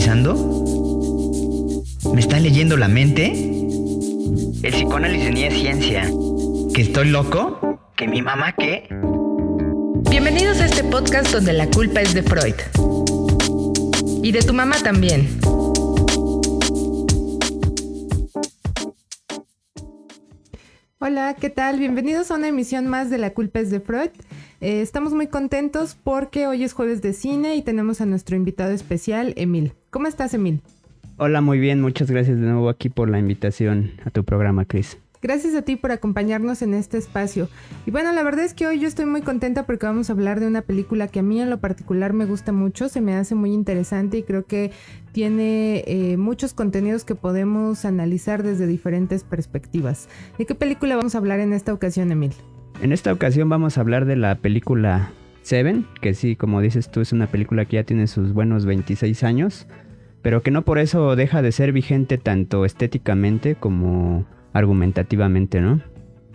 psicoanalizando? ¿Me está leyendo la mente? ¿El psicoanálisis ni es ciencia? ¿Que estoy loco? ¿Que mi mamá qué? Bienvenidos a este podcast donde la culpa es de Freud. Y de tu mamá también. Hola, ¿qué tal? Bienvenidos a una emisión más de La culpa es de Freud. Estamos muy contentos porque hoy es jueves de cine y tenemos a nuestro invitado especial, Emil. ¿Cómo estás, Emil? Hola, muy bien. Muchas gracias de nuevo aquí por la invitación a tu programa, Chris. Gracias a ti por acompañarnos en este espacio. Y bueno, la verdad es que hoy yo estoy muy contenta porque vamos a hablar de una película que a mí en lo particular me gusta mucho, se me hace muy interesante y creo que tiene muchos contenidos que podemos analizar desde diferentes perspectivas. ¿De qué película vamos a hablar en esta ocasión, Emil? En esta ocasión vamos a hablar de la película Seven, que sí, como dices tú, es una película que ya tiene sus buenos 26 años, pero que no por eso deja de ser vigente tanto estéticamente como argumentativamente, ¿no?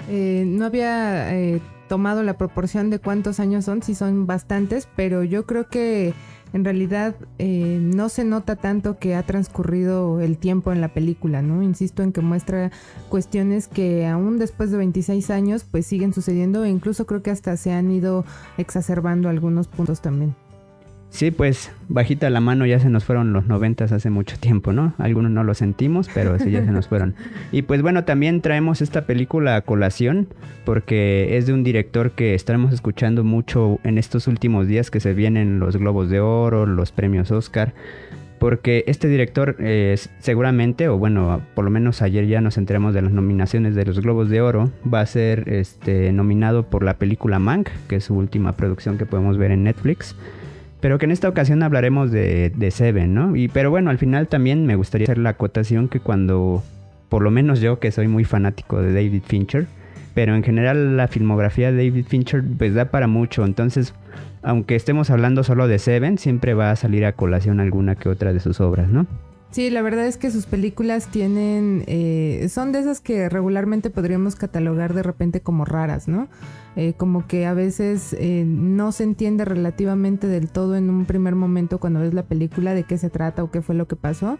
No había tomado la proporción de cuántos años son, sí son bastantes, pero yo creo que en realidad no se nota tanto que ha transcurrido el tiempo en la película, ¿no? Insisto en que muestra cuestiones que aún después de 26 años pues siguen sucediendo e incluso creo que hasta se han ido exacerbando algunos puntos también. Sí, pues bajita la mano, ya se nos fueron los 90s hace mucho tiempo, ¿no? Algunos no lo sentimos, pero sí ya se nos fueron. Y pues bueno, también traemos esta película a colación porque es de un director que estaremos escuchando mucho en estos últimos días que se vienen los Globos de Oro, los premios Oscar. Porque este director seguramente, o bueno, por lo menos ayer ya nos enteramos de las nominaciones de los Globos de Oro, va a ser nominado por la película Mank, que es su última producción que podemos ver en Netflix. Pero que en esta ocasión hablaremos de Seven, ¿no? Pero bueno, al final también me gustaría hacer la acotación que cuando, por lo menos yo que soy muy fanático de David Fincher, pero en general la filmografía de David Fincher pues da para mucho. Entonces, aunque estemos hablando solo de Seven, siempre va a salir a colación alguna que otra de sus obras, ¿no? Sí, la verdad es que sus películas tienen, son de esas que regularmente podríamos catalogar de repente como raras, ¿no? Como que a veces no se entiende relativamente del todo en un primer momento cuando ves la película de qué se trata o qué fue lo que pasó.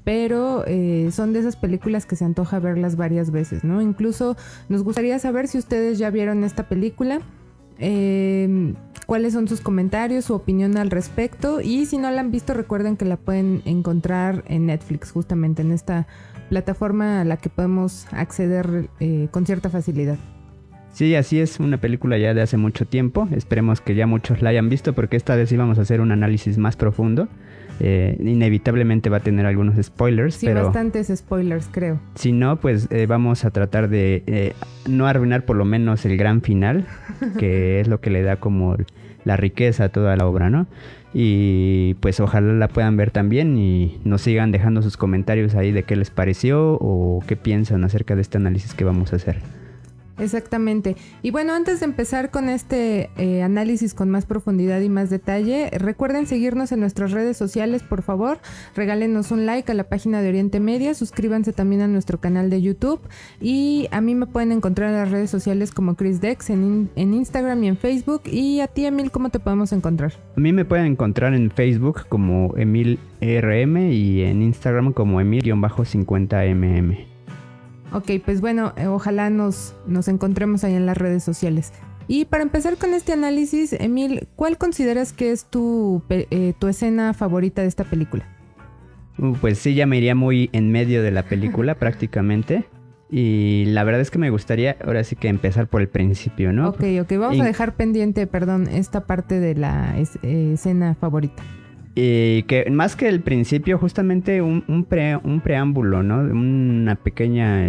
Pero son de esas películas que se antoja verlas varias veces, ¿no? Incluso nos gustaría saber si ustedes ya vieron esta película. Cuáles son sus comentarios, su opinión al respecto, y si no la han visto recuerden que la pueden encontrar en Netflix, justamente en esta plataforma a la que podemos acceder con cierta facilidad. Sí, así es, una película ya de hace mucho tiempo, esperemos que ya muchos la hayan visto porque esta vez íbamos a hacer un análisis más profundo. Inevitablemente va a tener algunos spoilers, sí, pero bastantes spoilers creo. Si no, pues vamos a tratar de no arruinar por lo menos el gran final, que es lo que le da como la riqueza a toda la obra, ¿no? Y pues ojalá la puedan ver también y nos sigan dejando sus comentarios ahí de qué les pareció o qué piensan acerca de este análisis que vamos a hacer. Exactamente. Y bueno, antes de empezar con este análisis con más profundidad y más detalle, recuerden seguirnos en nuestras redes sociales, por favor. Regálenos un like a la página de Oriente Media, suscríbanse también a nuestro canal de YouTube y a mí me pueden encontrar en las redes sociales como Chris Dex en Instagram y en Facebook. Y a ti, Emil, ¿cómo te podemos encontrar? A mí me pueden encontrar en Facebook como EmilRM y en Instagram como Emil-50mm. Ok, pues bueno, ojalá nos encontremos ahí en las redes sociales. Y para empezar con este análisis, Emil, ¿cuál consideras que es tu escena favorita de esta película? Pues sí, ya me iría muy en medio de la película prácticamente. Y la verdad es que me gustaría ahora sí que empezar por el principio, ¿no? Ok, vamos a dejar pendiente, esta parte de la escena favorita. Y que más que el principio, justamente un preámbulo, ¿no? Una pequeña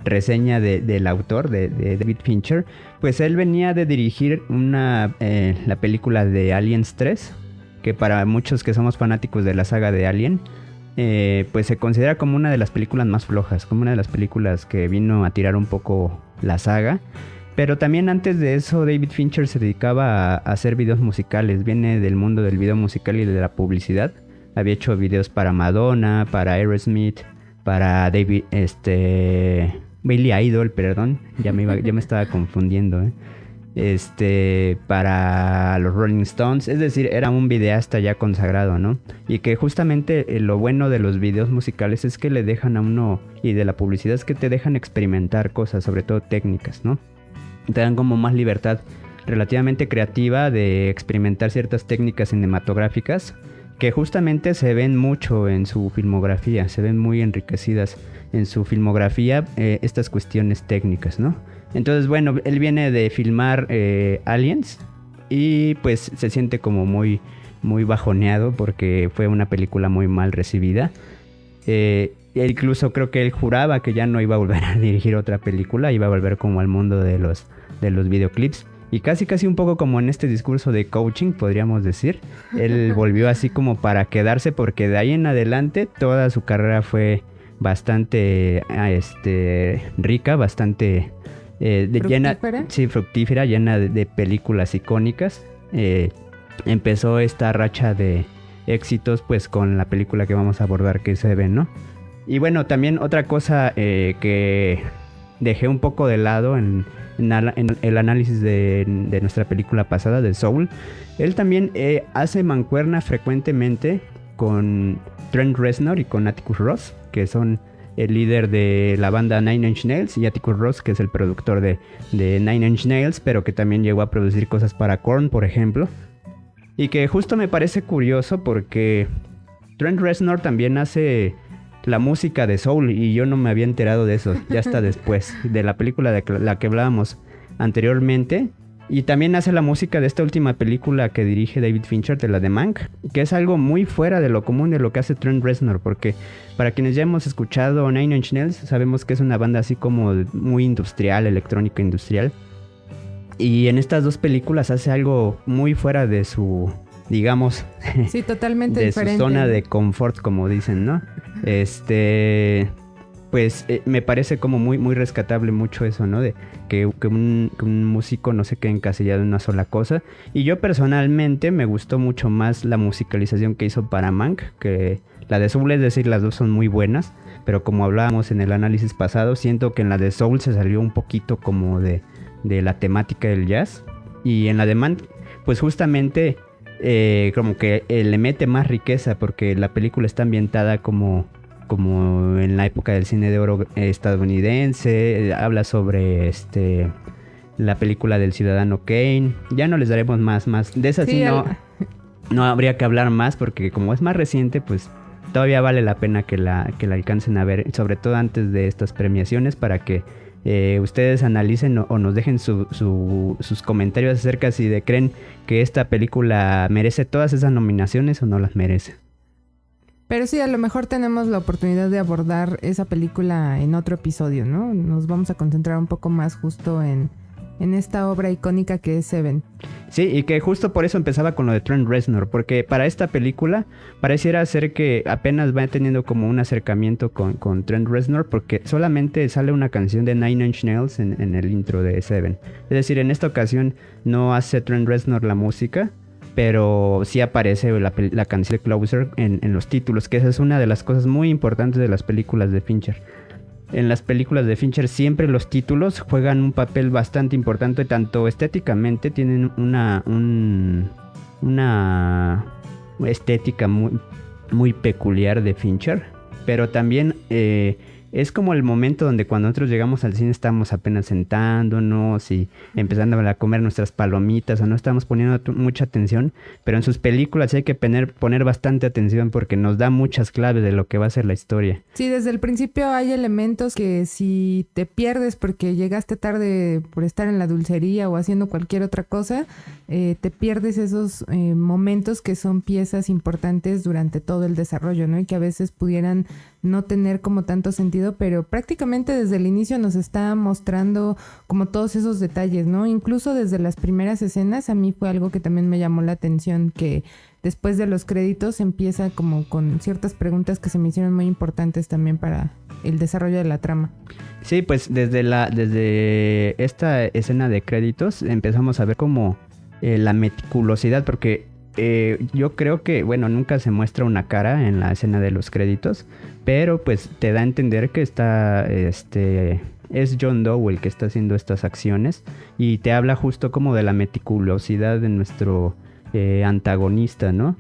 reseña del autor, de David Fincher. Pues él venía de dirigir la película de Aliens 3, que para muchos que somos fanáticos de la saga de Alien, pues se considera como una de las películas más flojas, como una de las películas que vino a tirar un poco la saga. Pero también antes de eso David Fincher se dedicaba a hacer videos musicales. Viene del mundo del video musical y de la publicidad. Había hecho videos para Madonna, para Aerosmith, para Billy Idol, perdón. Ya me estaba confundiendo, para los Rolling Stones. Es decir, era un videasta ya consagrado, ¿no? Y que justamente lo bueno de los videos musicales es que le dejan a uno, y de la publicidad es que te dejan experimentar cosas, sobre todo técnicas, ¿no? Te dan como más libertad relativamente creativa de experimentar ciertas técnicas cinematográficas que justamente se ven mucho en su filmografía, se ven muy enriquecidas en su filmografía estas cuestiones técnicas, ¿no? Entonces, bueno, él viene de filmar Aliens y pues se siente como muy, muy bajoneado porque fue una película muy mal recibida. Incluso creo que él juraba que ya no iba a volver a dirigir otra película, iba a volver como al mundo de los videoclips. Y casi un poco como en este discurso de coaching, podríamos decir. Él volvió así como para quedarse, porque de ahí en adelante toda su carrera fue bastante rica, bastante ¿Fructífera? Fructífera, llena de películas icónicas. Empezó esta racha de éxitos pues con la película que vamos a abordar, que es Seven, ¿no? Y bueno, también otra cosa que dejé un poco de lado en el análisis de nuestra película pasada, de Soul, él también hace mancuerna frecuentemente con Trent Reznor y con Atticus Ross, que son el líder de la banda Nine Inch Nails, y Atticus Ross, que es el productor de Nine Inch Nails, pero que también llegó a producir cosas para Korn, por ejemplo. Y que justo me parece curioso porque Trent Reznor también hace la música de Soul, y yo no me había enterado de eso ya hasta después de la película de la que hablábamos anteriormente. Y también hace la música de esta última película que dirige David Fincher, de la de Mank, que es algo muy fuera de lo común de lo que hace Trent Reznor, porque para quienes ya hemos escuchado Nine Inch Nails, sabemos que es una banda así como muy industrial, electrónica industrial, y en estas dos películas hace algo muy fuera de su, digamos, sí, totalmente de diferente, su zona de confort, como dicen, ¿no? Pues me parece como muy, muy rescatable mucho eso, ¿no? De que un músico no se quede encasillado en una sola cosa. Y yo personalmente me gustó mucho más la musicalización que hizo para Mank que la de Soul. Es decir, las dos son muy buenas, pero como hablábamos en el análisis pasado, siento que en la de Soul se salió un poquito como de la temática del jazz. Y en la de Mank, pues justamente como que le mete más riqueza, porque la película está ambientada como en la época del cine de oro estadounidense. Habla sobre la película del Ciudadano Kane. Ya no les daremos más de esa, sí, no habría que hablar más, porque como es más reciente, pues todavía vale la pena que la alcancen a ver, sobre todo antes de estas premiaciones, para que ustedes analicen o nos dejen sus comentarios acerca si creen que esta película merece todas esas nominaciones o no las merece. Pero sí, a lo mejor tenemos la oportunidad de abordar esa película en otro episodio, ¿no? Nos vamos a concentrar un poco más justo en esta obra icónica que es Seven. Sí, y que justo por eso empezaba con lo de Trent Reznor, porque para esta película pareciera ser que apenas va teniendo como un acercamiento con Trent Reznor, porque solamente sale una canción de Nine Inch Nails en el intro de Seven. Es decir, en esta ocasión no hace Trent Reznor la música, pero sí aparece la canción de Closer en los títulos, que esa es una de las cosas muy importantes de las películas de Fincher. En las películas de Fincher siempre los títulos juegan un papel bastante importante, tanto estéticamente, tienen una estética muy, muy peculiar de Fincher, pero también es como el momento donde cuando nosotros llegamos al cine estamos apenas sentándonos y empezando a comer nuestras palomitas, o no estamos poniendo mucha atención, pero en sus películas hay que poner bastante atención, porque nos da muchas claves de lo que va a ser la historia. Sí, desde el principio hay elementos que si te pierdes porque llegaste tarde por estar en la dulcería o haciendo cualquier otra cosa, te pierdes esos momentos que son piezas importantes durante todo el desarrollo, ¿no? Y que a veces pudieran no tener como tanto sentido, pero prácticamente desde el inicio nos está mostrando como todos esos detalles, ¿no? Incluso desde las primeras escenas, a mí fue algo que también me llamó la atención, que después de los créditos empieza como con ciertas preguntas que se me hicieron muy importantes también para el desarrollo de la trama. Sí, pues desde esta escena de créditos empezamos a ver como la meticulosidad, porque yo creo que, bueno, nunca se muestra una cara en la escena de los créditos, pero pues te da a entender que es John Doe el que está haciendo estas acciones y te habla justo como de la meticulosidad de nuestro antagonista, ¿no?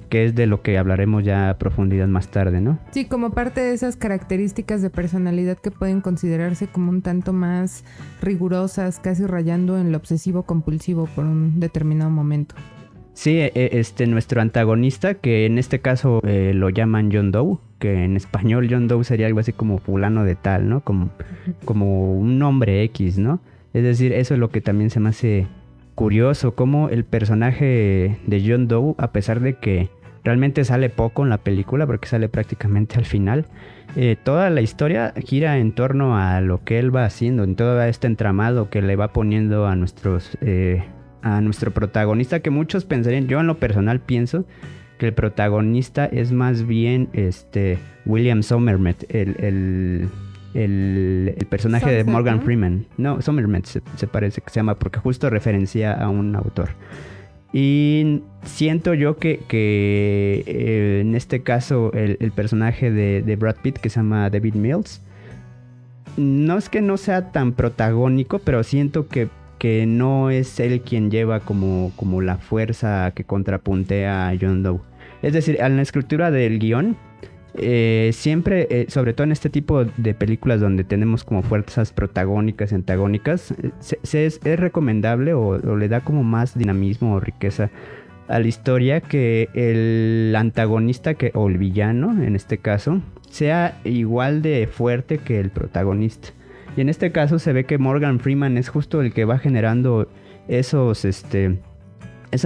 Que es de lo que hablaremos ya a profundidad más tarde, ¿no? Sí, como parte de esas características de personalidad que pueden considerarse como un tanto más rigurosas, casi rayando en lo obsesivo compulsivo por un determinado momento. Sí, nuestro antagonista, que en este caso lo llaman John Doe, que en español John Doe sería algo así como fulano de tal, ¿no? Como un nombre X, ¿no? Es decir, eso es lo que también se me hace curioso, como el personaje de John Doe, a pesar de que realmente sale poco en la película, porque sale prácticamente al final, toda la historia gira en torno a lo que él va haciendo, en todo este entramado que le va poniendo a nuestro protagonista, que muchos pensarían, yo en lo personal pienso que el protagonista es más bien William Sommermet, el personaje Sunset, de Morgan ¿no? Freeman. No, Sommermet se parece que se llama, porque justo referencia a un autor. Y siento yo que en este caso el personaje de Brad Pitt, que se llama David Mills, no es que no sea tan protagónico, pero siento que no es él quien lleva como la fuerza que contrapuntea a John Doe. Es decir, en la escritura del guión, siempre, sobre todo en este tipo de películas donde tenemos como fuerzas protagónicas y antagónicas, es recomendable o le da como más dinamismo o riqueza a la historia que el antagonista o el villano, en este caso, sea igual de fuerte que el protagonista. Y en este caso se ve que Morgan Freeman es justo el que va generando esas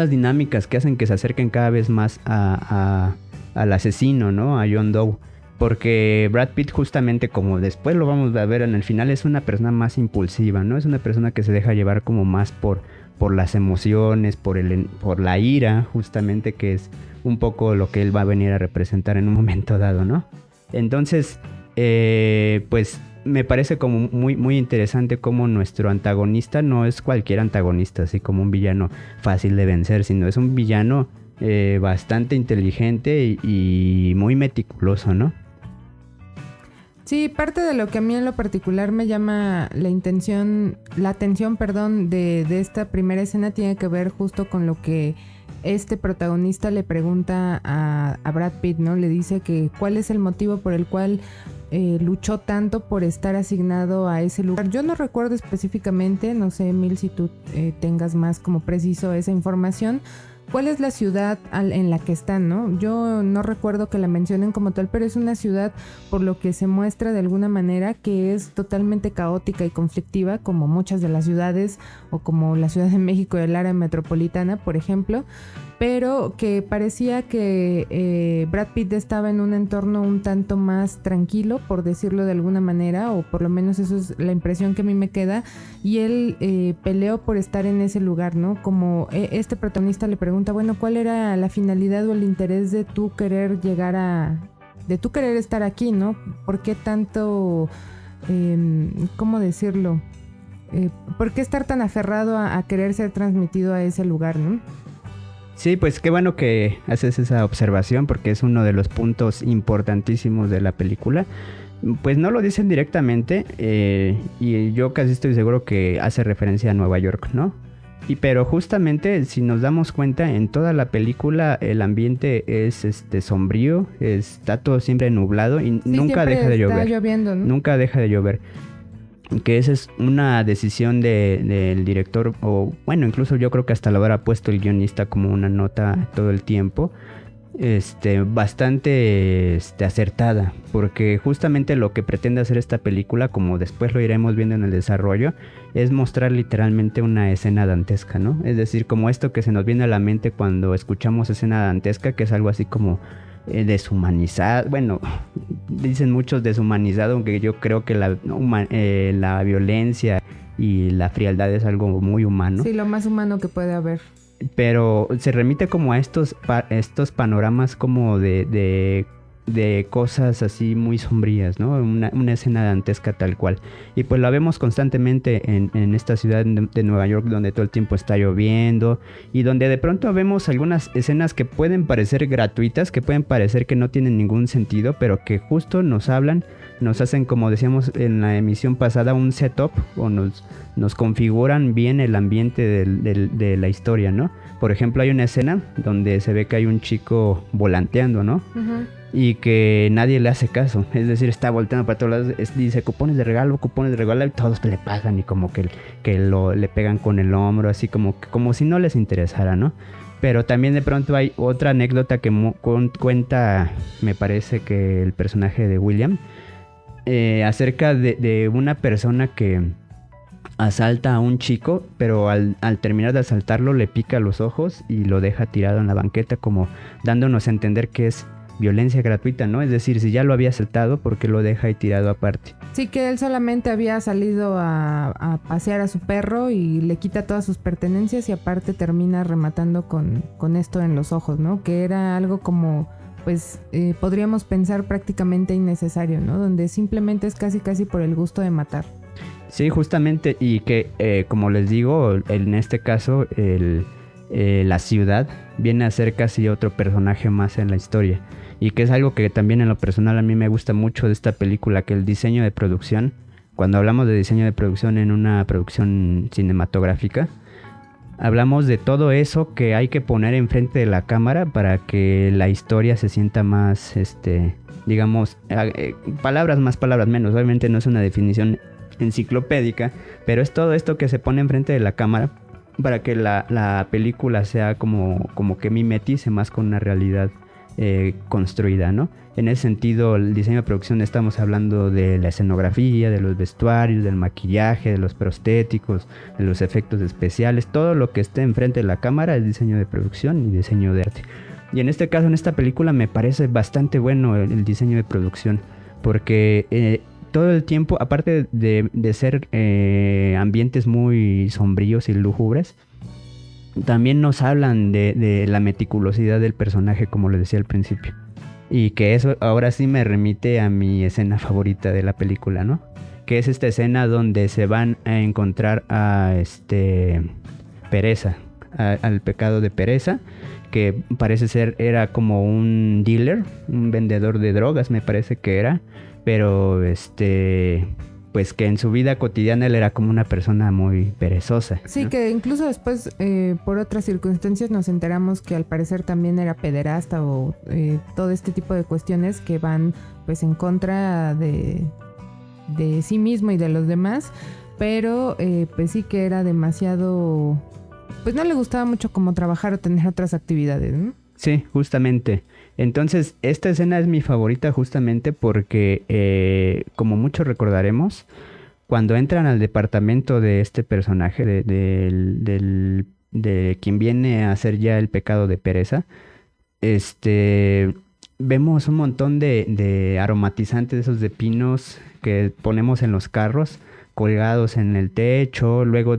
dinámicas que hacen que se acerquen cada vez más al asesino, ¿no? A John Doe. Porque Brad Pitt, justamente, como después lo vamos a ver en el final, es una persona más impulsiva, ¿no? Es una persona que se deja llevar como más por las emociones, por la ira, justamente, que es un poco lo que él va a venir a representar en un momento dado, ¿no? Entonces, pues me parece como muy, muy interesante cómo nuestro antagonista no es cualquier antagonista, así como un villano fácil de vencer, sino es un villano bastante inteligente y muy meticuloso, ¿no? Sí, parte de lo que a mí en lo particular me llama la atención, de esta primera escena tiene que ver justo con lo que este protagonista le pregunta a Brad Pitt, ¿no? Le dice que cuál es el motivo por el cual luchó tanto por estar asignado a ese lugar. Yo no recuerdo específicamente, no sé, Emil, si tú tengas más como preciso esa información. ¿Cuál es la ciudad en la que están, no? Yo no recuerdo que la mencionen como tal, pero es una ciudad, por lo que se muestra de alguna manera, que es totalmente caótica y conflictiva, como muchas de las ciudades, o como la Ciudad de México y el área metropolitana, por ejemplo, pero que parecía que Brad Pitt estaba en un entorno un tanto más tranquilo, por decirlo de alguna manera, o por lo menos eso es la impresión que a mí me queda, y él peleó por estar en ese lugar, ¿no? Como este protagonista le pregunta, bueno, ¿cuál era la finalidad o el interés de tú querer estar aquí, ¿no? ¿Por qué tanto, cómo decirlo? ¿Por qué estar tan aferrado a querer ser transmitido a ese lugar, ¿no? Sí, pues qué bueno que haces esa observación, porque es uno de los puntos importantísimos de la película. Pues no lo dicen directamente, y yo casi estoy seguro que hace referencia a Nueva York, ¿no? Pero justamente, si nos damos cuenta, en toda la película el ambiente es sombrío, está todo siempre nublado y sí, nunca deja de llover. Está lloviendo, ¿no? Nunca deja de llover. Que esa es una decisión del director, o bueno, incluso yo creo que hasta lo habrá puesto el guionista como una nota todo el tiempo, bastante acertada, porque justamente lo que pretende hacer esta película, como después lo iremos viendo en el desarrollo, es mostrar literalmente una escena dantesca, ¿no? Es decir, como esto que se nos viene a la mente cuando escuchamos escena dantesca, que es algo así como deshumanizado, bueno, dicen muchos deshumanizado, aunque yo creo que la violencia y la frialdad es algo muy humano. Sí, lo más humano que puede haber. Pero se remite como a estos panoramas como de de cosas así muy sombrías, ¿no? Una escena dantesca tal cual. Y pues la vemos constantemente en esta ciudad de Nueva York, donde todo el tiempo está lloviendo y donde de pronto vemos algunas escenas que pueden parecer gratuitas, que pueden parecer que no tienen ningún sentido, pero que justo nos hablan, nos hacen, como decíamos en la emisión pasada, un setup, o nos configuran bien el ambiente de la historia, ¿no? Por ejemplo, hay una escena donde se ve que hay un chico volanteando, ¿no? Ujú. Y que nadie le hace caso, es decir, está volteando para todos lados, dice cupones de regalo, y todos le pagan y como que le pegan con el hombro, así como si no les interesara, ¿no? Pero también de pronto hay otra anécdota que cuenta, me parece que el personaje de William, acerca de una persona que asalta a un chico, pero al terminar de asaltarlo le pica los ojos y lo deja tirado en la banqueta, como dándonos a entender que es violencia gratuita, ¿no? Es decir, si ya lo había asaltado, ¿por qué lo deja ahí tirado aparte? Sí, que él solamente había salido a pasear a su perro y le quita todas sus pertenencias y aparte termina rematando con esto en los ojos, ¿no? Que era algo como, pues, podríamos pensar prácticamente innecesario, ¿no? Donde simplemente es casi por el gusto de matar. Sí, justamente, y que como les digo, en este caso la ciudad viene a ser casi otro personaje más en la historia, y que es algo que también en lo personal a mí me gusta mucho de esta película, que el diseño de producción, cuando hablamos de diseño de producción en una producción cinematográfica, hablamos de todo eso que hay que poner enfrente de la cámara para que la historia se sienta más, digamos, palabras más, palabras menos. Obviamente no es una definición enciclopédica, pero es todo esto que se pone enfrente de la cámara para que la película sea como que mimetice más con una realidad construida, ¿no? En ese sentido, el diseño de producción, estamos hablando de la escenografía, de los vestuarios, del maquillaje, de los prostéticos, de los efectos especiales. Todo lo que esté enfrente de la cámara es diseño de producción y diseño de arte. Y en este caso, en esta película, me parece bastante bueno el diseño de producción, porque todo el tiempo, aparte de ser ambientes muy sombríos y lúgubres, también nos hablan de la meticulosidad del personaje, como les decía al principio. Y que eso ahora sí me remite a mi escena favorita de la película, ¿no? Que es esta escena donde se van a encontrar a Pereza, al pecado de Pereza, que parece ser era como un dealer, un vendedor de drogas, me parece que era, pero pues que en su vida cotidiana él era como una persona muy perezosa, Sí, ¿no? que incluso después, por otras circunstancias, nos enteramos que al parecer también era pederasta o todo este tipo de cuestiones que van pues en contra de sí mismo y de los demás, pero pues sí que era demasiado, pues no le gustaba mucho como trabajar o tener otras actividades, ¿no? Sí, justamente. Entonces, esta escena es mi favorita justamente porque, como muchos recordaremos, cuando entran al departamento de este personaje, de quien viene a hacer ya el pecado de Pereza, vemos un montón de aromatizantes, esos de pinos que ponemos en los carros, colgados en el techo. Luego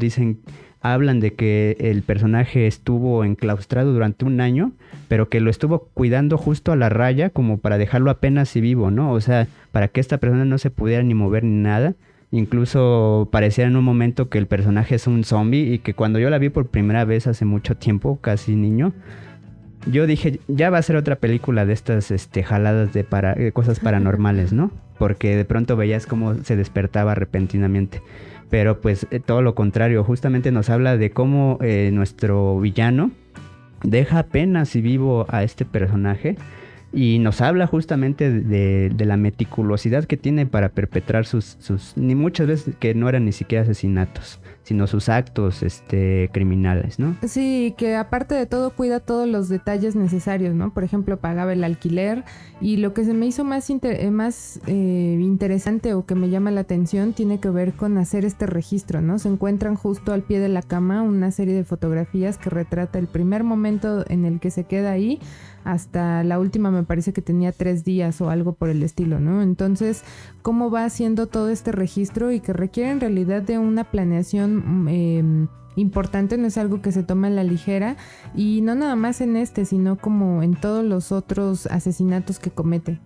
hablan de que el personaje estuvo enclaustrado durante un año, pero que lo estuvo cuidando justo a la raya, como para dejarlo apenas y vivo, ¿no? O sea, para que esta persona no se pudiera ni mover ni nada. Incluso parecía en un momento que el personaje es un zombie, y que cuando yo la vi por primera vez hace mucho tiempo, casi niño, yo dije, ya va a ser otra película de estas jaladas de cosas paranormales, ¿no? Porque de pronto veías cómo se despertaba repentinamente. Pero pues todo lo contrario, justamente nos habla de cómo nuestro villano deja apenas y vivo a este personaje, y nos habla justamente de la meticulosidad que tiene para perpetrar ni muchas veces que no eran ni siquiera asesinatos, sino sus actos criminales, ¿no? Sí, que aparte de todo cuida todos los detalles necesarios, ¿no? Por ejemplo, pagaba el alquiler, y lo que se me hizo más interesante o que me llama la atención tiene que ver con hacer este registro, ¿no? Se encuentran justo al pie de la cama una serie de fotografías que retrata el primer momento en el que se queda ahí hasta la última, me parece que tenía 3 días o algo por el estilo, ¿no? Entonces, ¿cómo va haciendo todo este registro? Y que requiere en realidad de una planeación importante, no es algo que se toma a la ligera, y no nada más en este, sino como en todos los otros asesinatos que comete.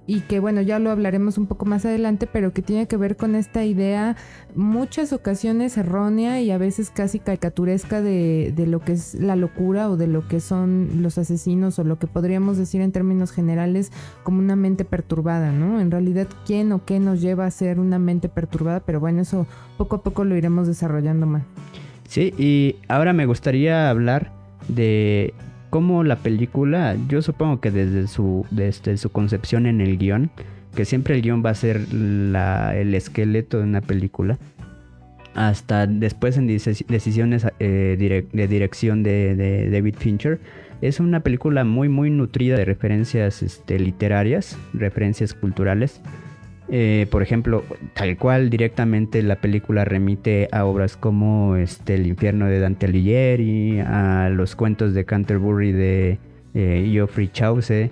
Y que bueno, ya lo hablaremos un poco más adelante, pero que tiene que ver con esta idea muchas ocasiones errónea y a veces casi caricaturesca de lo que es la locura o de lo que son los asesinos, o lo que podríamos decir en términos generales como una mente perturbada, ¿no? En realidad, ¿quién o qué nos lleva a ser una mente perturbada? Pero bueno, eso poco a poco lo iremos desarrollando más. Sí, y ahora me gustaría hablar de cómo la película, yo supongo que desde su concepción en el guión, que siempre el guión va a ser el esqueleto de una película, hasta después en decisiones de dirección de David Fincher, es una película muy muy nutrida de referencias literarias, referencias culturales. Por ejemplo, tal cual directamente la película remite a obras como El infierno de Dante Alighieri, a los cuentos de Canterbury de Geoffrey Chaucer,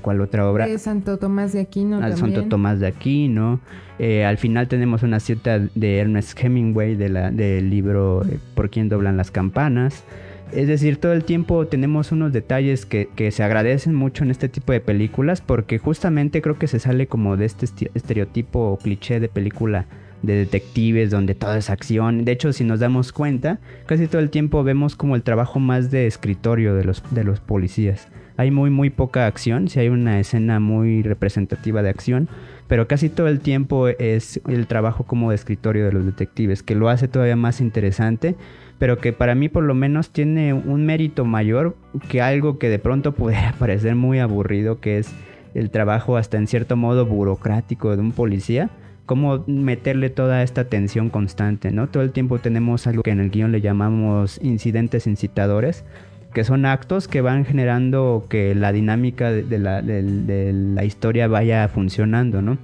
¿cuál otra obra? Santo Tomás de Aquino Al también. Santo Tomás de Aquino. Al final tenemos una cita de Ernest Hemingway del libro Por quién doblan las campanas. Es decir, todo el tiempo tenemos unos detalles que se agradecen mucho en este tipo de películas, porque justamente creo que se sale como de este estereotipo o cliché de película de detectives donde todo es acción. De hecho, si nos damos cuenta, casi todo el tiempo vemos como el trabajo más de escritorio de los policías. Hay muy muy poca acción, sí hay una escena muy representativa de acción, pero casi todo el tiempo es el trabajo como de escritorio de los detectives, que lo hace todavía más interesante, pero que para mí por lo menos tiene un mérito mayor que algo que de pronto pudiera parecer muy aburrido, que es el trabajo hasta en cierto modo burocrático de un policía, cómo meterle toda esta tensión constante, ¿no? Todo el tiempo tenemos algo que en el guión le llamamos incidentes incitadores, que son actos que van generando que la dinámica de la historia vaya funcionando, ¿no?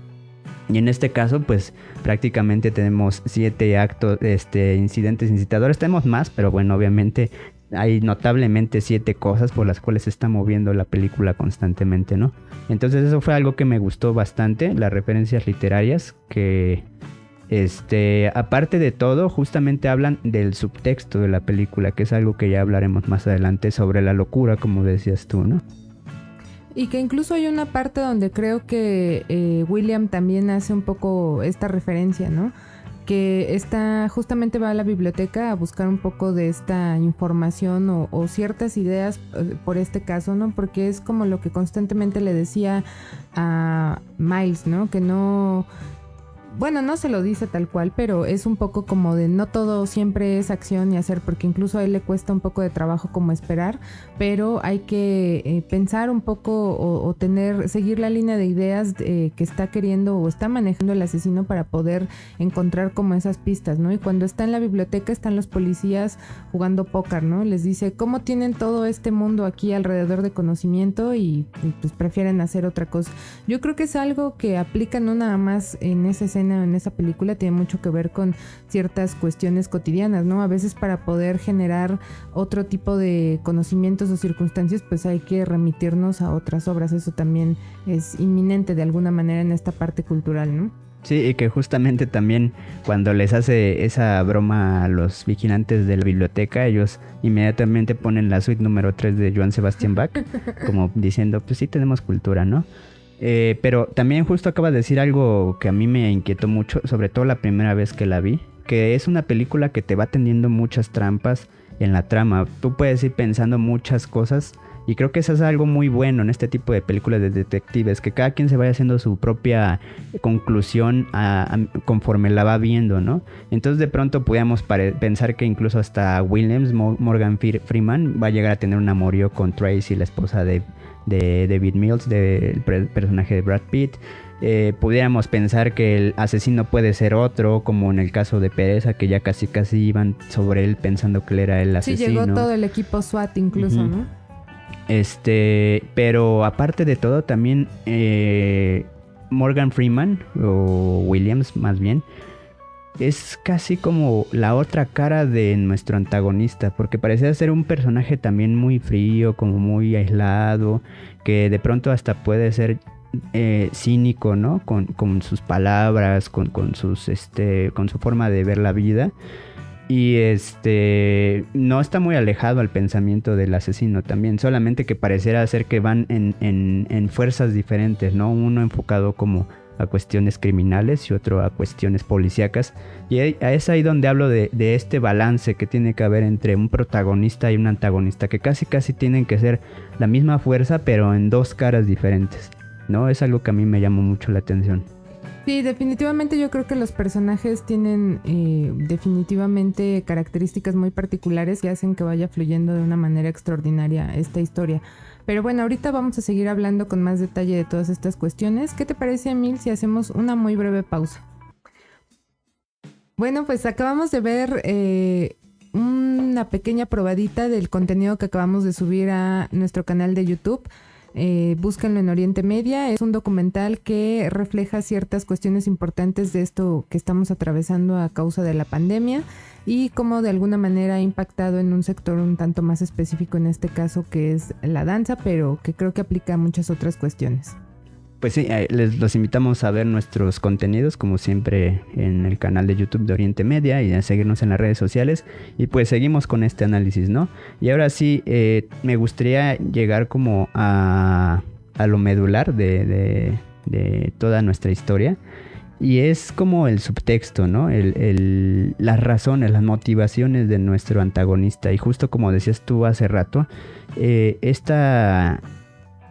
Y en este caso, pues prácticamente tenemos 7 actos, incidentes incitadores. Tenemos más, pero bueno, obviamente hay notablemente 7 cosas por las cuales se está moviendo la película constantemente, ¿no? Entonces eso fue algo que me gustó bastante, las referencias literarias que, aparte de todo, justamente hablan del subtexto de la película, que es algo que ya hablaremos más adelante sobre la locura, como decías tú, ¿no? Y que incluso hay una parte donde creo que William también hace un poco esta referencia, ¿no? Que justamente va a la biblioteca a buscar un poco de esta información o ciertas ideas por este caso, ¿no? Porque es como lo que constantemente le decía a Miles, ¿no? Que no... Bueno, no se lo dice tal cual, pero es un poco como de no todo siempre es acción y hacer, porque incluso a él le cuesta un poco de trabajo como esperar, pero hay que pensar un poco o seguir la línea de ideas que está queriendo o está manejando el asesino para poder encontrar como esas pistas, ¿no? Y cuando está en la biblioteca están los policías jugando póker, ¿no? Les dice, ¿cómo tienen todo este mundo aquí alrededor de conocimiento y pues prefieren hacer otra cosa? Yo creo que es algo que aplica no nada más en esa escena, en esa película, tiene mucho que ver con ciertas cuestiones cotidianas, ¿no? A veces para poder generar otro tipo de conocimientos o circunstancias, pues hay que remitirnos a otras obras. Eso también es inminente de alguna manera en esta parte cultural, ¿no? Sí, y que justamente también cuando les hace esa broma a los vigilantes de la biblioteca, ellos inmediatamente ponen la suite número 3 de Johann Sebastian Bach, como diciendo, pues sí tenemos cultura, ¿no? Pero también justo acabas de decir algo que a mí me inquietó mucho, sobre todo la primera vez que la vi, que es una película que te va tendiendo muchas trampas en la trama. Tú puedes ir pensando muchas cosas y creo que eso es algo muy bueno en este tipo de películas de detectives, que cada quien se vaya haciendo su propia conclusión conforme la va viendo, ¿no? Entonces de pronto podíamos pensar que incluso hasta Williams, Morgan Freeman, va a llegar a tener un amorío con Tracy, la esposa de David Mills, del personaje de Brad Pitt. Pudiéramos pensar que el asesino puede ser otro, como en el caso de Pereza, que ya casi iban sobre él pensando que él era el asesino. Sí, llegó todo el equipo SWAT incluso, uh-huh. ¿no? Pero aparte de todo, también Morgan Freeman, o Williams más bien, es casi como la otra cara de nuestro antagonista, porque parecía ser un personaje también muy frío, como muy aislado, que de pronto hasta puede ser cínico, ¿no? Con sus palabras, con su forma de ver la vida. Y no está muy alejado al pensamiento del asesino también, solamente que pareciera ser que van en fuerzas diferentes, ¿no? Uno enfocado como a cuestiones criminales y otro a cuestiones policíacas. Y es ahí donde hablo de este balance que tiene que haber entre un protagonista y un antagonista, que casi tienen que ser la misma fuerza, pero en dos caras diferentes, ¿no? Es algo que a mí me llamó mucho la atención. Sí, definitivamente yo creo que los personajes tienen definitivamente características muy particulares que hacen que vaya fluyendo de una manera extraordinaria esta historia. Pero bueno, ahorita vamos a seguir hablando con más detalle de todas estas cuestiones. ¿Qué te parece, Emil, si hacemos una muy breve pausa? Bueno, pues acabamos de ver una pequeña probadita del contenido que acabamos de subir a nuestro canal de YouTube. Búsquenlo en Oriente Media. Es un documental que refleja ciertas cuestiones importantes de esto que estamos atravesando a causa de la pandemia y cómo de alguna manera ha impactado en un sector un tanto más específico, en este caso que es la danza, pero que creo que aplica a muchas otras cuestiones. Pues sí, los invitamos a ver nuestros contenidos como siempre en el canal de YouTube de Oriente Media y a seguirnos en las redes sociales, y pues seguimos con este análisis, ¿no? Y ahora sí, me gustaría llegar como a lo medular de toda nuestra historia, y es como el subtexto, ¿no? Las razones, las motivaciones de nuestro antagonista, y justo como decías tú hace rato, esta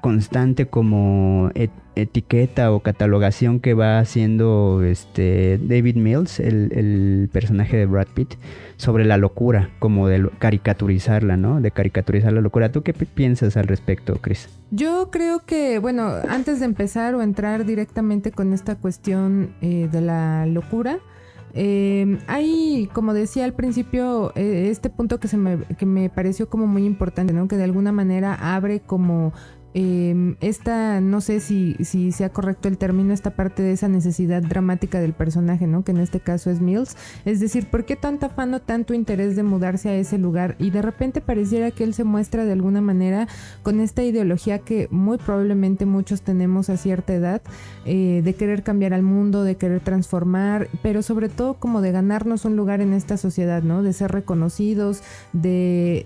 constante como etiqueta o catalogación que va haciendo David Mills, el personaje de Brad Pitt, sobre la locura, como de caricaturizarla, ¿no? De caricaturizar la locura. ¿Tú qué piensas al respecto, Chris? Yo creo que, bueno, antes de empezar o entrar directamente con esta cuestión de la locura, hay, como decía al principio, este punto que me pareció como muy importante, ¿no? Que de alguna manera abre como esta, no sé si sea correcto el término, esta parte de esa necesidad dramática del personaje, ¿no? Que en este caso es Mills. Es decir, ¿por qué tanto afán o tanto interés de mudarse a ese lugar? Y de repente pareciera que él se muestra de alguna manera con esta ideología que muy probablemente muchos tenemos a cierta edad, de querer cambiar al mundo, de querer transformar, pero sobre todo como de ganarnos un lugar en esta sociedad, ¿no? De ser reconocidos, de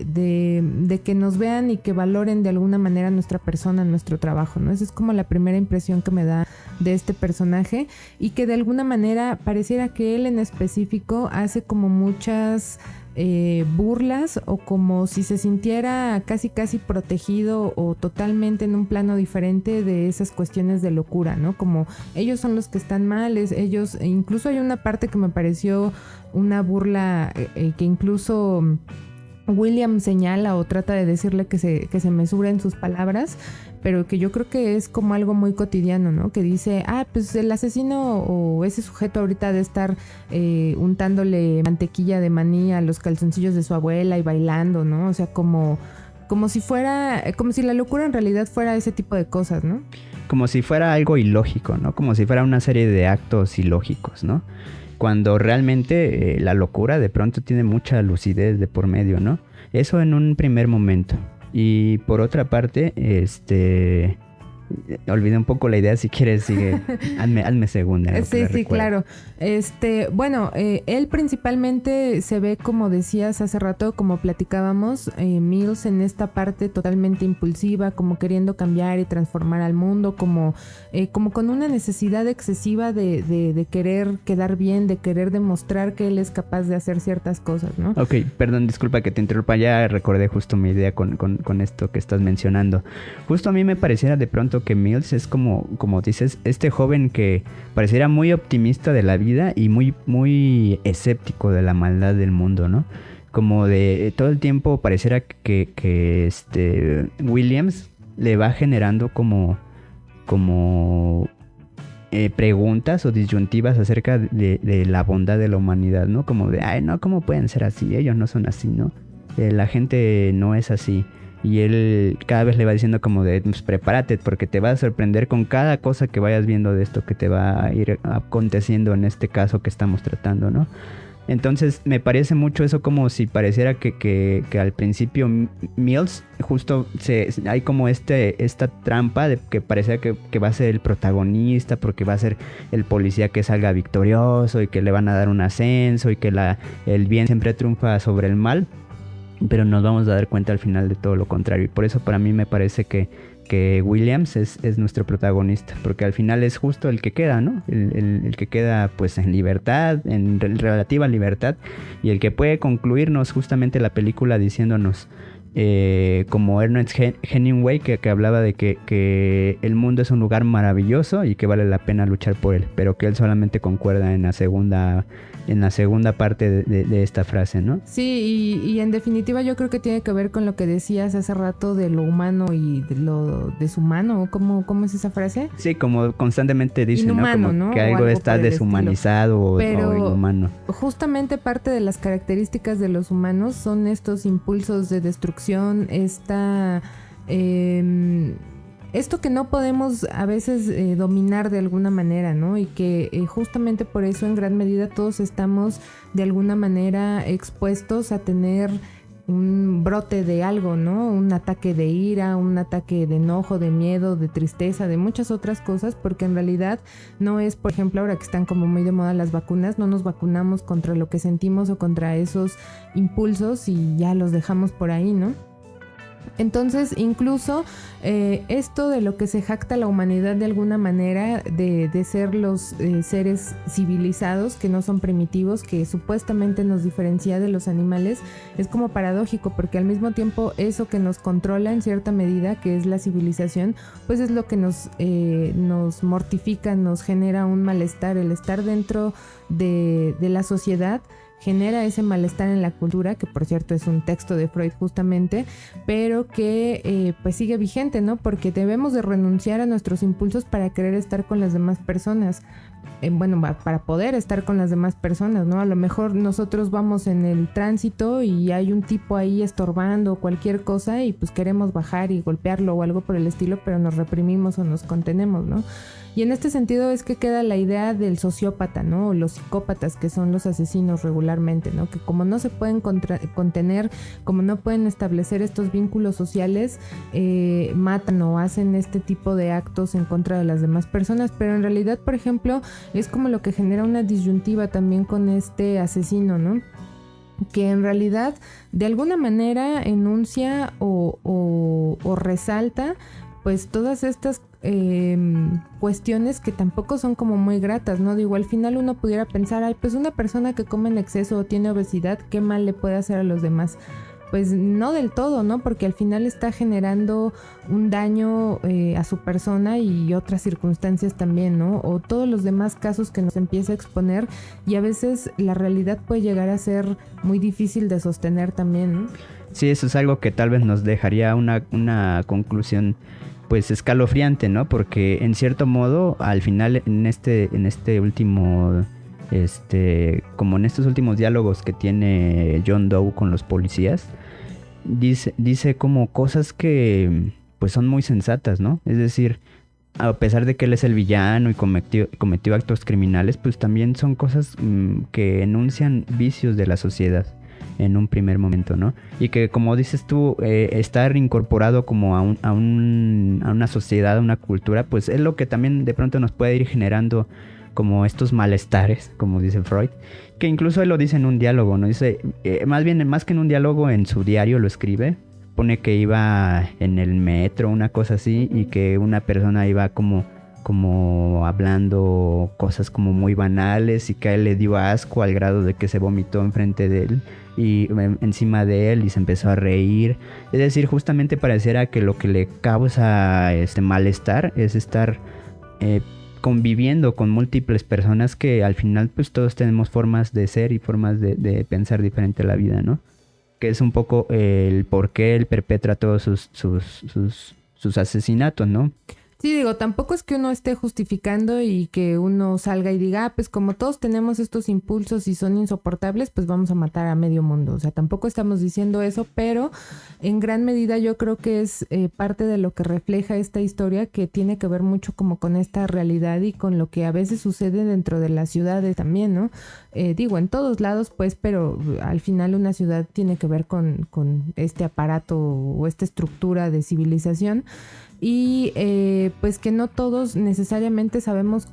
que nos vean y que valoren de alguna manera nuestra persona, nuestro trabajo, ¿no? Esa es como la primera impresión que me da de este personaje, y que de alguna manera pareciera que él en específico hace como muchas burlas, o como si se sintiera casi protegido o totalmente en un plano diferente de esas cuestiones de locura, ¿no? Como ellos son los que están mal, ellos, incluso hay una parte que me pareció una burla que incluso William señala o trata de decirle que se mesura en sus palabras, pero que yo creo que es como algo muy cotidiano, ¿no? Que dice, pues el asesino o ese sujeto ahorita de estar untándole mantequilla de maní a los calzoncillos de su abuela y bailando, ¿no? O sea, como si la locura en realidad fuera ese tipo de cosas, ¿no? Como si fuera algo ilógico, ¿no? Como si fuera una serie de actos ilógicos, ¿no? Cuando realmente la locura de pronto tiene mucha lucidez de por medio, ¿no? Eso en un primer momento. Y por otra parte, olvidé un poco la idea, si quieres sigue, hazme segunda. Sí, claro. Bueno, él principalmente se ve, como decías hace rato, como platicábamos, Mills en esta parte totalmente impulsiva, como queriendo cambiar y transformar al mundo, como con una necesidad excesiva de querer quedar bien, de querer demostrar que él es capaz de hacer ciertas cosas, ¿no? Ok, perdón, disculpa que te interrumpa, ya recordé justo mi idea con esto que estás mencionando. Justo a mí me pareciera de pronto que Mills es como dices, este joven que pareciera muy optimista de la vida y muy escéptico de la maldad del mundo, ¿no? Como de todo el tiempo pareciera que Williams le va generando como preguntas o disyuntivas acerca de la bondad de la humanidad, ¿no? Como de, no, ¿cómo pueden ser así? Ellos no son así, ¿no? La gente no es así. Y él cada vez le va diciendo como de, pues prepárate porque te vas a sorprender con cada cosa que vayas viendo de esto que te va a ir aconteciendo en este caso que estamos tratando, ¿no? Entonces me parece mucho eso, como si pareciera que al principio Mills justo hay como esta trampa de que pareciera que va a ser el protagonista porque va a ser el policía que salga victorioso y que le van a dar un ascenso y que el bien siempre triunfa sobre el mal, pero nos vamos a dar cuenta al final de todo lo contrario. Y por eso para mí me parece que Williams es nuestro protagonista, porque al final es justo el que queda, ¿no? El que queda pues en libertad, en relativa libertad, y el que puede concluirnos justamente la película diciéndonos, como Ernest Hemingway, que hablaba de que el mundo es un lugar maravilloso y que vale la pena luchar por él, pero que él solamente concuerda en la segunda parte de esta frase, ¿no? Sí, y en definitiva yo creo que tiene que ver con lo que decías hace rato de lo humano y de lo deshumano. ¿Cómo es esa frase? Sí, como constantemente dicen, inhumano, ¿no? Como ¿no? que algo está deshumanizado o inhumano. Justamente parte de las características de los humanos son estos impulsos de destrucción, esto que no podemos a veces dominar de alguna manera, ¿no? Y que justamente por eso en gran medida todos estamos de alguna manera expuestos a tener un brote de algo, ¿no? Un ataque de ira, un ataque de enojo, de miedo, de tristeza, de muchas otras cosas, porque en realidad no es, por ejemplo, ahora que están como muy de moda las vacunas, no nos vacunamos contra lo que sentimos o contra esos impulsos y ya los dejamos por ahí, ¿no? Entonces, incluso esto de lo que se jacta la humanidad de alguna manera, de ser los seres civilizados, que no son primitivos, que supuestamente nos diferencia de los animales, es como paradójico, porque al mismo tiempo eso que nos controla en cierta medida, que es la civilización, pues es lo que nos mortifica, nos genera un malestar. El estar dentro de la sociedad genera ese malestar en la cultura, que por cierto es un texto de Freud justamente, pero que pues sigue vigente, ¿no? Porque debemos de renunciar a nuestros impulsos para querer estar con las demás personas. Para poder estar con las demás personas, ¿no? A lo mejor nosotros vamos en el tránsito y hay un tipo ahí estorbando o cualquier cosa y pues queremos bajar y golpearlo o algo por el estilo, pero nos reprimimos o nos contenemos, ¿no? Y en este sentido es que queda la idea del sociópata, ¿no? O los psicópatas, que son los asesinos regularmente, ¿no? Que como no se pueden contener, como no pueden establecer estos vínculos sociales, matan o hacen este tipo de actos en contra de las demás personas. Pero en realidad, por ejemplo, es como lo que genera una disyuntiva también con este asesino, ¿no? Que en realidad de alguna manera enuncia o resalta pues todas estas cuestiones que tampoco son como muy gratas, ¿no? Digo, al final uno pudiera pensar, ay, pues una persona que come en exceso o tiene obesidad, ¿qué mal le puede hacer a los demás? Pues no del todo, ¿no? Porque al final está generando un daño a su persona y otras circunstancias también, ¿no? O todos los demás casos que nos empieza a exponer, y a veces la realidad puede llegar a ser muy difícil de sostener también, ¿no? Sí, eso es algo que tal vez nos dejaría una conclusión pues escalofriante, ¿no? Porque en cierto modo, al final en este último como en estos últimos diálogos que tiene John Doe con los policías, dice como cosas que pues son muy sensatas, ¿no? Es decir, a pesar de que él es el villano y cometió actos criminales, pues también son cosas que enuncian vicios de la sociedad en un primer momento, ¿no? Y que, como dices tú, estar incorporado como a una sociedad, a una cultura, pues es lo que también de pronto nos puede ir generando como estos malestares, como dice Freud, que incluso él lo dice en un diálogo, ¿no? Dice, más que en un diálogo, en su diario lo escribe, pone que iba en el metro, una cosa así, y que una persona iba como hablando cosas como muy banales y que a él le dio asco al grado de que se vomitó enfrente de él y encima de él y se empezó a reír. Es decir, justamente pareciera que lo que le causa malestar es estar conviviendo con múltiples personas que al final pues todos tenemos formas de ser y formas de pensar diferente a la vida, ¿no? Que es un poco el por qué él perpetra todos sus asesinatos, ¿no? Sí, digo, tampoco es que uno esté justificando y que uno salga y diga, pues como todos tenemos estos impulsos y son insoportables, pues vamos a matar a medio mundo. O sea, tampoco estamos diciendo eso, pero en gran medida yo creo que es parte de lo que refleja esta historia, que tiene que ver mucho como con esta realidad y con lo que a veces sucede dentro de las ciudades también, ¿no? Digo, en todos lados, pues, pero al final una ciudad tiene que ver con este aparato o esta estructura de civilización. Y pues que no todos necesariamente sabemos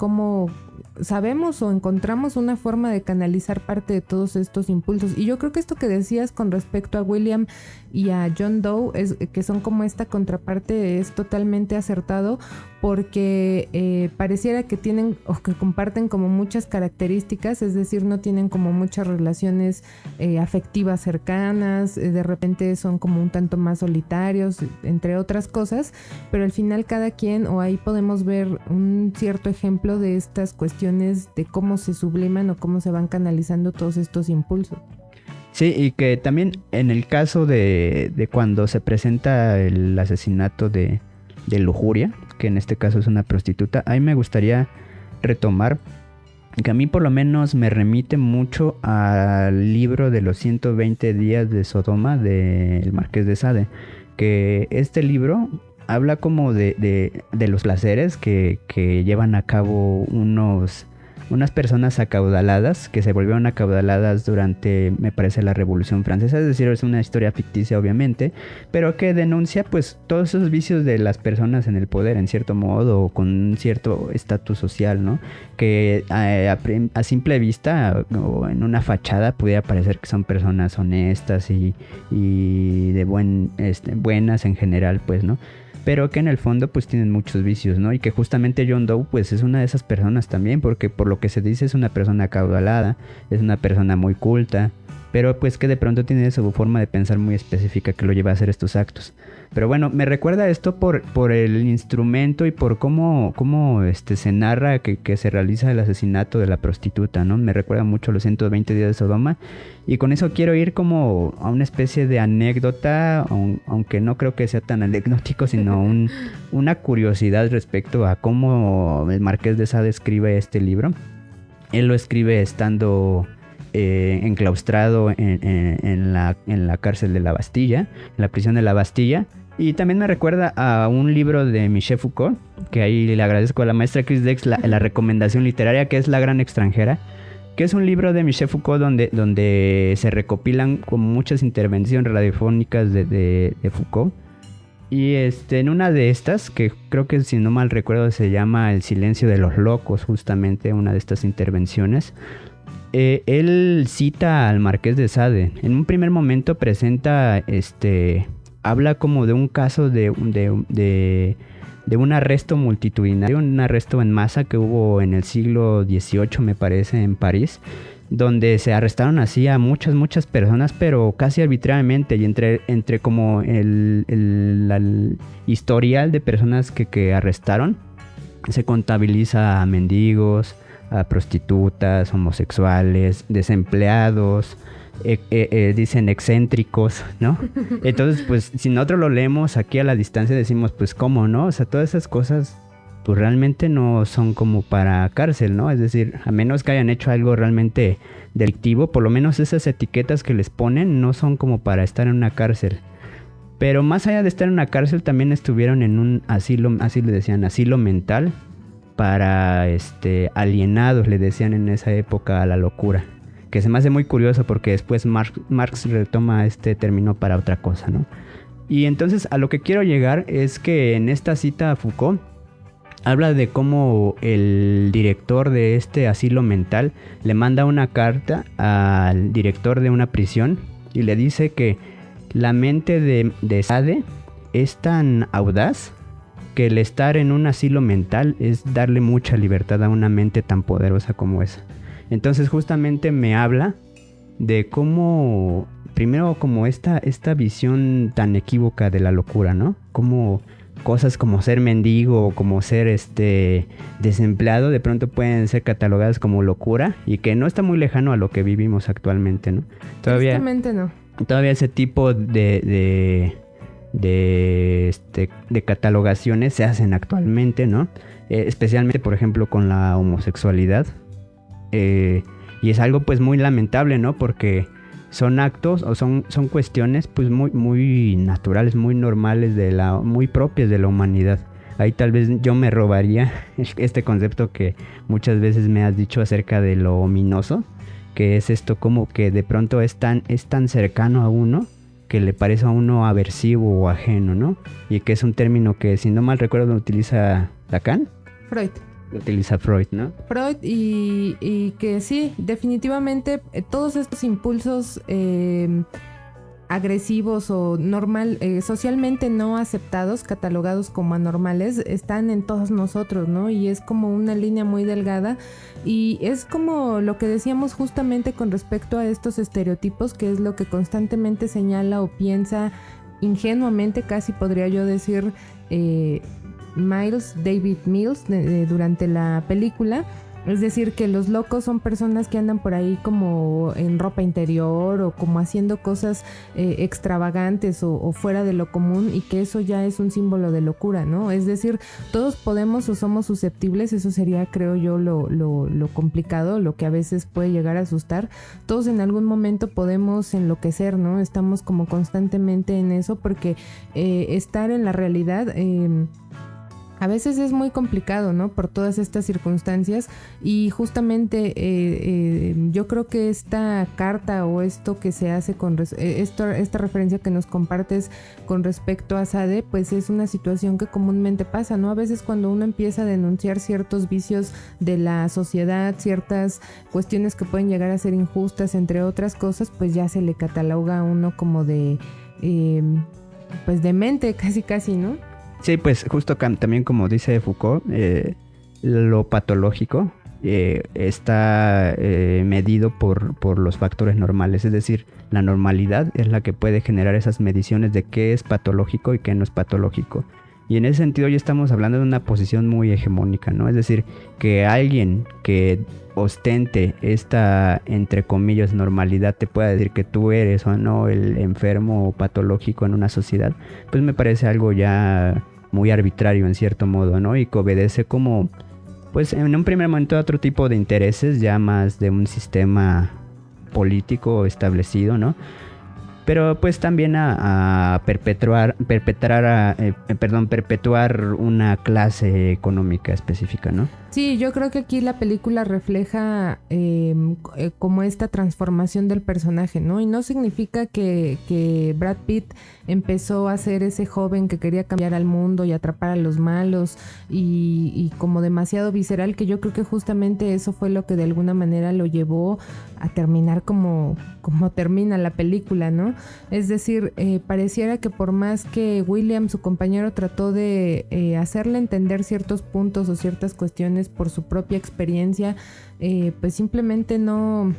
o encontramos una forma de canalizar parte de todos estos impulsos. Y yo creo que esto que decías con respecto a William y a John Doe, que son como esta contraparte, es totalmente acertado, porque pareciera que tienen o que comparten como muchas características, es decir, no tienen como muchas relaciones afectivas cercanas, de repente son como un tanto más solitarios, entre otras cosas, pero al final cada quien, o ahí podemos ver un cierto ejemplo de estas cuestiones de cómo se subliman o cómo se van canalizando todos estos impulsos. Sí, y que también en el caso de cuando se presenta el asesinato de Lujuria, que en este caso es una prostituta, ahí me gustaría retomar que a mí por lo menos me remite mucho al libro de los 120 días de Sodoma del Marqués de Sade, que este libro habla como de los placeres que llevan a cabo unas personas acaudaladas, que se volvieron acaudaladas durante, me parece, la Revolución Francesa. Es decir, es una historia ficticia obviamente, pero que denuncia pues todos esos vicios de las personas en el poder, en cierto modo, o con un cierto estatus social, ¿no? Que a simple vista o en una fachada pudiera parecer que son personas honestas y de buenas en general, pues, ¿no? Pero que en el fondo pues tienen muchos vicios, ¿no? Y que justamente John Doe pues es una de esas personas también, porque por lo que se dice es una persona acaudalada, es una persona muy culta, pero pues que de pronto tiene su forma de pensar muy específica que lo lleva a hacer estos actos. Pero bueno, me recuerda esto por el instrumento y por cómo se narra que se realiza el asesinato de la prostituta, ¿no? Me recuerda mucho los 120 días de Sodoma, y con eso quiero ir como a una especie de anécdota, aunque no creo que sea tan anecdótico, sino una curiosidad respecto a cómo el Marqués de Sade escribe este libro. Él lo escribe estando enclaustrado en la cárcel de la Bastilla, en la prisión de la Bastilla. Y también me recuerda a un libro de Michel Foucault, que ahí le agradezco a la maestra Chris Dex la recomendación literaria, que es La Gran Extranjera, que es un libro de Michel Foucault donde se recopilan como muchas intervenciones radiofónicas de Foucault. Y en una de estas, que creo que si no mal recuerdo se llama El silencio de los locos, justamente una de estas intervenciones, él cita al Marqués de Sade. En un primer momento presenta, habla como de un caso de un arresto multitudinario, un arresto en masa que hubo en el siglo XVIII, me parece, en París, donde se arrestaron así a muchas personas, pero casi arbitrariamente, y entre como el historial de personas que arrestaron, se contabiliza a mendigos, a prostitutas, homosexuales, desempleados, dicen excéntricos, ¿no? Entonces, pues, si nosotros lo leemos aquí a la distancia, decimos, pues, ¿cómo, no? O sea, todas esas cosas, pues, realmente no son como para cárcel, ¿no? Es decir, a menos que hayan hecho algo realmente delictivo, por lo menos esas etiquetas que les ponen no son como para estar en una cárcel. Pero más allá de estar en una cárcel, también estuvieron en un asilo, así le decían, asilo mental, para alienados, le decían en esa época a la locura, que se me hace muy curioso porque después Marx retoma este término para otra cosa, ¿no? Y entonces a lo que quiero llegar es que en esta cita a Foucault habla de cómo el director de este asilo mental le manda una carta al director de una prisión y le dice que la mente de Sade es tan audaz que el estar en un asilo mental es darle mucha libertad a una mente tan poderosa como esa. Entonces justamente me habla de cómo, primero como esta visión tan equívoca de la locura, ¿no? Como cosas como ser mendigo o como ser desempleado de pronto pueden ser catalogadas como locura y que no está muy lejano a lo que vivimos actualmente, ¿no? Tristemente no. Todavía ese tipo de de catalogaciones se hacen actualmente, ¿no? Especialmente, por ejemplo, con la homosexualidad. Y es algo pues muy lamentable, ¿no? Porque son actos o son cuestiones pues muy naturales, muy normales, muy propias de la humanidad. Ahí tal vez yo me robaría este concepto que muchas veces me has dicho acerca de lo ominoso, que es esto como que de pronto es tan cercano a uno que le parece a uno aversivo o ajeno, ¿no? Y que es un término que, si no mal recuerdo, lo utiliza Lacan. Freud. Lo utiliza Freud, ¿no? Freud y que sí, definitivamente todos estos impulsos agresivos o socialmente no aceptados, catalogados como anormales, están en todos nosotros, ¿no? Y es como una línea muy delgada y es como lo que decíamos justamente con respecto a estos estereotipos, que es lo que constantemente señala o piensa ingenuamente, casi podría yo decir, David Mills durante la película. Es decir, que los locos son personas que andan por ahí como en ropa interior o como haciendo cosas extravagantes o fuera de lo común, y que eso ya es un símbolo de locura, ¿no? Es decir, todos podemos o somos susceptibles, eso sería, creo yo, lo complicado, lo que a veces puede llegar a asustar. Todos en algún momento podemos enloquecer, ¿no? Estamos como constantemente en eso porque estar en la realidad... a veces es muy complicado, ¿no? Por todas estas circunstancias, y justamente yo creo que esta carta o esto que se hace esta referencia que nos compartes con respecto a Sade, pues es una situación que comúnmente pasa, ¿no? A veces cuando uno empieza a denunciar ciertos vicios de la sociedad, ciertas cuestiones que pueden llegar a ser injustas, entre otras cosas, pues ya se le cataloga a uno como de, pues demente, casi, ¿no? Sí, pues justo también como dice Foucault, lo patológico está medido por los factores normales, es decir, la normalidad es la que puede generar esas mediciones de qué es patológico y qué no es patológico. Y en ese sentido ya estamos hablando de una posición muy hegemónica, ¿no? Es decir, que alguien que ostente esta, entre comillas, normalidad te pueda decir que tú eres o no el enfermo o patológico en una sociedad, pues me parece algo ya muy arbitrario en cierto modo, ¿no? Y que obedece como, pues en un primer momento a otro tipo de intereses, ya más de un sistema político establecido, ¿no? Pero pues también a perpetuar una clase económica específica, ¿no? Sí, yo creo que aquí la película refleja como esta transformación del personaje, ¿no? Y no significa que Brad Pitt empezó a ser ese joven que quería cambiar al mundo y atrapar a los malos y como demasiado visceral, que yo creo que justamente eso fue lo que de alguna manera lo llevó a terminar como termina la película, ¿no? Es decir, pareciera que por más que William, su compañero, trató de hacerle entender ciertos puntos o ciertas cuestiones por su propia experiencia, pues simplemente no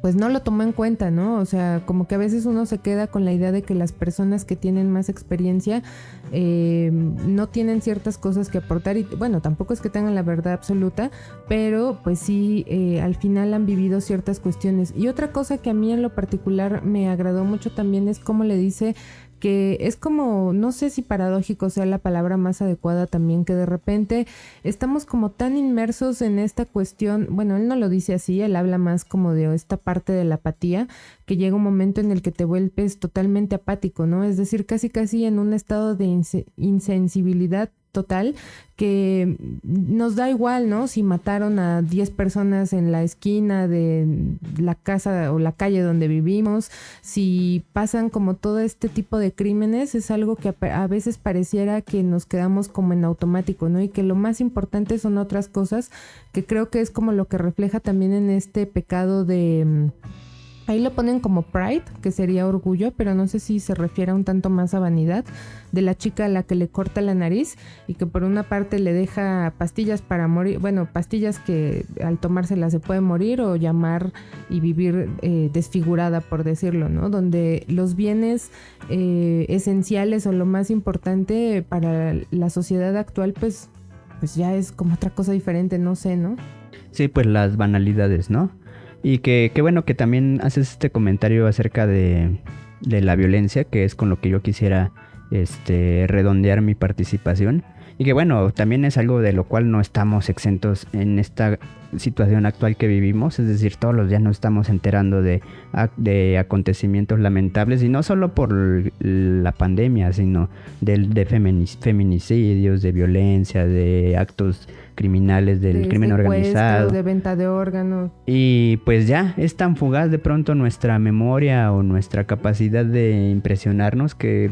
lo tomó en cuenta, ¿no? O sea, como que a veces uno se queda con la idea de que las personas que tienen más experiencia no tienen ciertas cosas que aportar, y bueno, tampoco es que tengan la verdad absoluta, pero pues sí, al final han vivido ciertas cuestiones. Y otra cosa que a mí en lo particular me agradó mucho también es cómo le dice que es como, no sé si paradójico sea la palabra más adecuada también, que de repente estamos como tan inmersos en esta cuestión, bueno, él no lo dice así, él habla más como de esta parte de la apatía, que llega un momento en el que te vuelves totalmente apático, ¿no? Es decir, casi en un estado de insensibilidad total, que nos da igual, ¿no? Si mataron a 10 personas en la esquina de la casa o la calle donde vivimos, si pasan como todo este tipo de crímenes, es algo que a veces pareciera que nos quedamos como en automático, ¿no? Y que lo más importante son otras cosas, que creo que es como lo que refleja también en este pecado de... Ahí lo ponen como pride, que sería orgullo, pero no sé si se refiere un tanto más a vanidad, de la chica a la que le corta la nariz y que por una parte le deja pastillas para morir, bueno, pastillas que al tomárselas se puede morir o llamar y vivir desfigurada, por decirlo, ¿no? Donde los bienes esenciales o lo más importante para la sociedad actual, pues ya es como otra cosa diferente, no sé, ¿no? Sí, pues las banalidades, ¿no? Y que bueno que también haces este comentario acerca de de la violencia, que es con lo que yo quisiera redondear mi participación. Y que bueno, también es algo de lo cual no estamos exentos en esta situación actual que vivimos. Es decir, todos los días nos estamos enterando de acontecimientos lamentables, y no solo por la pandemia, sino de feminicidios, de violencia, de actos criminales, del crimen organizado, de venta de órganos. Y pues ya es tan fugaz de pronto nuestra memoria o nuestra capacidad de impresionarnos que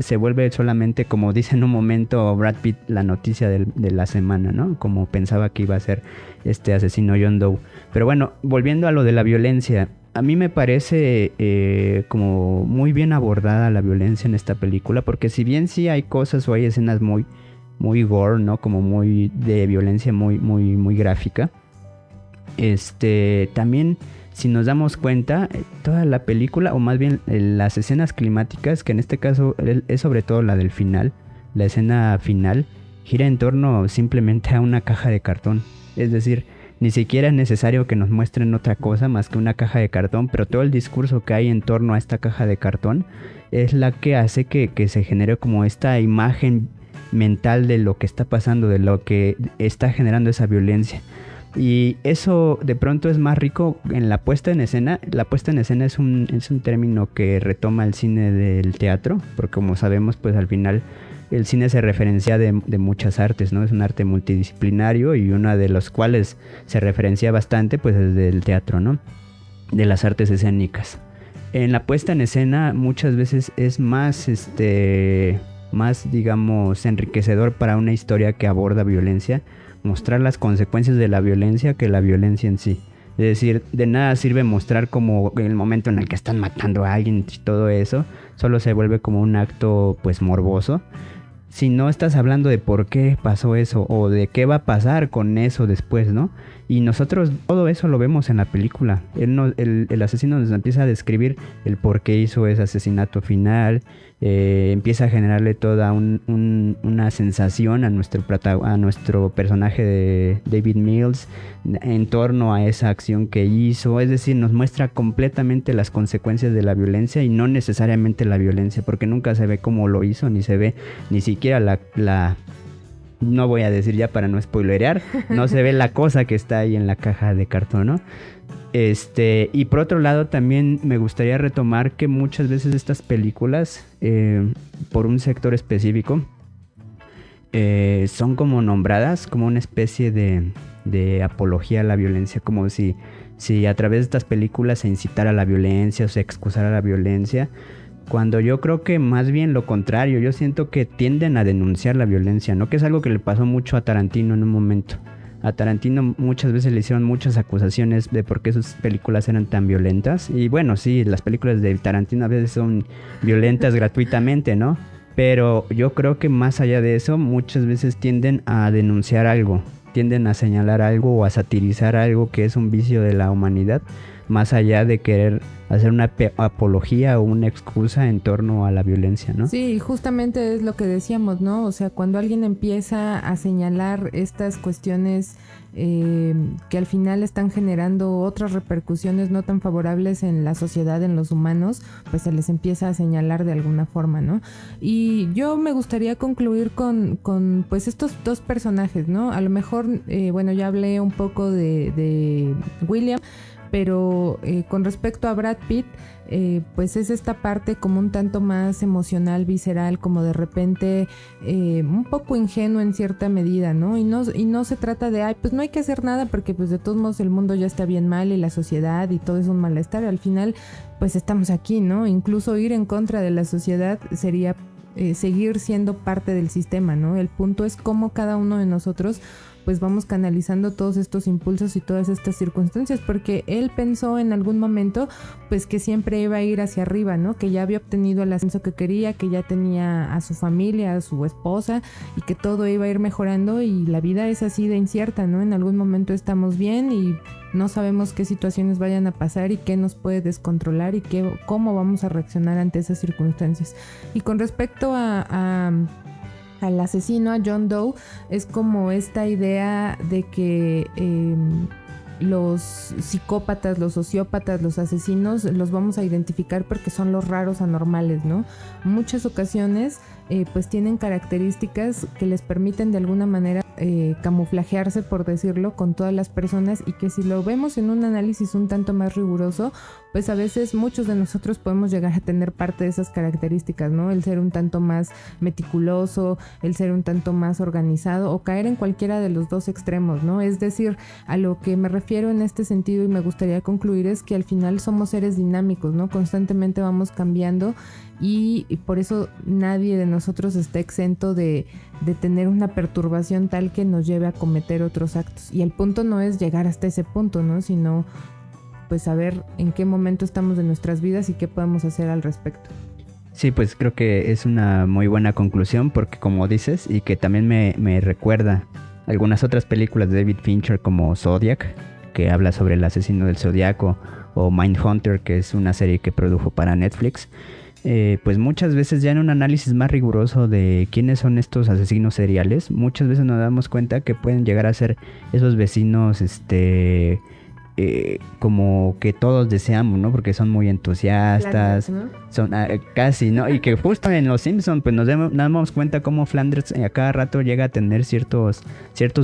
se vuelve solamente, como dice en un momento Brad Pitt, la noticia de la semana, ¿no? Como pensaba que iba a ser este asesino John Doe. Pero bueno, volviendo a lo de la violencia, a mí me parece como muy bien abordada la violencia en esta película, porque si bien sí hay cosas o hay escenas muy gore, ¿no? Como muy de violencia muy gráfica. También, si nos damos cuenta, toda la película, o más bien las escenas climáticas, que en este caso es sobre todo la del final, la escena final, gira en torno simplemente a una caja de cartón. Es decir, ni siquiera es necesario que nos muestren otra cosa más que una caja de cartón, pero todo el discurso que hay en torno a esta caja de cartón es la que hace que se genere como esta imagen mental de lo que está pasando, de lo que está generando esa violencia. Y eso de pronto es más rico en la puesta en escena. La puesta en escena es un término que retoma el cine del teatro, porque como sabemos, pues al final el cine se referencia de muchas artes, ¿no? Es un arte multidisciplinario, y una de las cuales se referencia bastante, pues es del teatro, ¿no? De las artes escénicas. En la puesta en escena muchas veces es más digamos, enriquecedor para una historia que aborda violencia, mostrar las consecuencias de la violencia que la violencia en sí. Es decir, de nada sirve mostrar como el momento en el que están matando a alguien y todo eso, solo se vuelve como un acto pues morboso. Si no estás hablando de por qué pasó eso o de qué va a pasar con eso después, ¿no? Y nosotros todo eso lo vemos en la película. El asesino nos empieza a describir el por qué hizo ese asesinato final. Empieza a generarle toda una sensación a nuestro personaje de David Mills en torno a esa acción que hizo. Es decir, nos muestra completamente las consecuencias de la violencia, y no necesariamente la violencia, porque nunca se ve cómo lo hizo, ni se ve ni siquiera la no voy a decir ya para no spoilerear, no se ve la cosa que está ahí en la caja de cartón, ¿no? Y por otro lado también me gustaría retomar que muchas veces estas películas, por un sector específico, son como nombradas como una especie de apología a la violencia, como si a través de estas películas se incitara a la violencia o se excusara la violencia, cuando yo creo que más bien lo contrario. Yo siento que tienden a denunciar la violencia, ¿no? Que es algo que le pasó mucho a Tarantino en un momento. A Tarantino muchas veces le hicieron muchas acusaciones de por qué sus películas eran tan violentas. Y bueno, sí, las películas de Tarantino a veces son violentas gratuitamente, ¿no? Pero yo creo que más allá de eso, muchas veces tienden a denunciar algo, tienden a señalar algo o a satirizar algo que es un vicio de la humanidad, más allá de querer hacer una apología o una excusa en torno a la violencia, ¿no? Sí, justamente es lo que decíamos, ¿no? O sea, cuando alguien empieza a señalar estas cuestiones que al final están generando otras repercusiones no tan favorables en la sociedad, en los humanos, pues se les empieza a señalar de alguna forma, ¿no? Y yo me gustaría concluir con pues estos dos personajes, ¿no? A lo mejor, bueno, ya hablé un poco de William, pero con respecto a Brad Pitt, pues es esta parte como un tanto más emocional, visceral, como de repente un poco ingenuo en cierta medida, ¿no? Y no se trata de, ay, pues no hay que hacer nada porque pues de todos modos el mundo ya está bien mal y la sociedad y todo es un malestar. Al final, pues estamos aquí, ¿no? Incluso ir en contra de la sociedad sería seguir siendo parte del sistema, ¿no? El punto es cómo cada uno de nosotros pues vamos canalizando todos estos impulsos y todas estas circunstancias, porque él pensó en algún momento pues que siempre iba a ir hacia arriba, ¿no? Que ya había obtenido el ascenso que quería, que ya tenía a su familia, a su esposa, y que todo iba a ir mejorando, y la vida es así de incierta, ¿no? En algún momento estamos bien y no sabemos qué situaciones vayan a pasar y qué nos puede descontrolar y cómo vamos a reaccionar ante esas circunstancias. Y con respecto al asesino, a John Doe, es como esta idea de que los psicópatas, los sociópatas, los asesinos, los vamos a identificar porque son los raros anormales, ¿no? Muchas ocasiones pues tienen características que les permiten de alguna manera camuflajearse, por decirlo, con todas las personas, y que si lo vemos en un análisis un tanto más riguroso, pues a veces muchos de nosotros podemos llegar a tener parte de esas características, ¿no? El ser un tanto más meticuloso, el ser un tanto más organizado, o caer en cualquiera de los dos extremos, ¿no? Es decir, a lo que me refiero en este sentido y me gustaría concluir es que al final somos seres dinámicos, ¿no? Constantemente vamos cambiando y por eso nadie de nosotros está exento de tener una perturbación tal que nos lleve a cometer otros actos. Y el punto no es llegar hasta ese punto, ¿no? Sino pues saber en qué momento estamos de nuestras vidas y qué podemos hacer al respecto. Sí, pues creo que es una muy buena conclusión, porque como dices, y que también me recuerda algunas otras películas de David Fincher como Zodiac, que habla sobre el asesino del Zodiaco, o Mindhunter, que es una serie que produjo para Netflix. Pues muchas veces ya en un análisis más riguroso de quiénes son estos asesinos seriales, muchas veces nos damos cuenta que pueden llegar a ser esos vecinos como que todos deseamos, ¿no? Porque son muy entusiastas, Flanders, ¿no? Son casi, ¿no? Y que justo en Los Simpsons pues nos damos cuenta cómo Flanders a cada rato llega a tener ciertos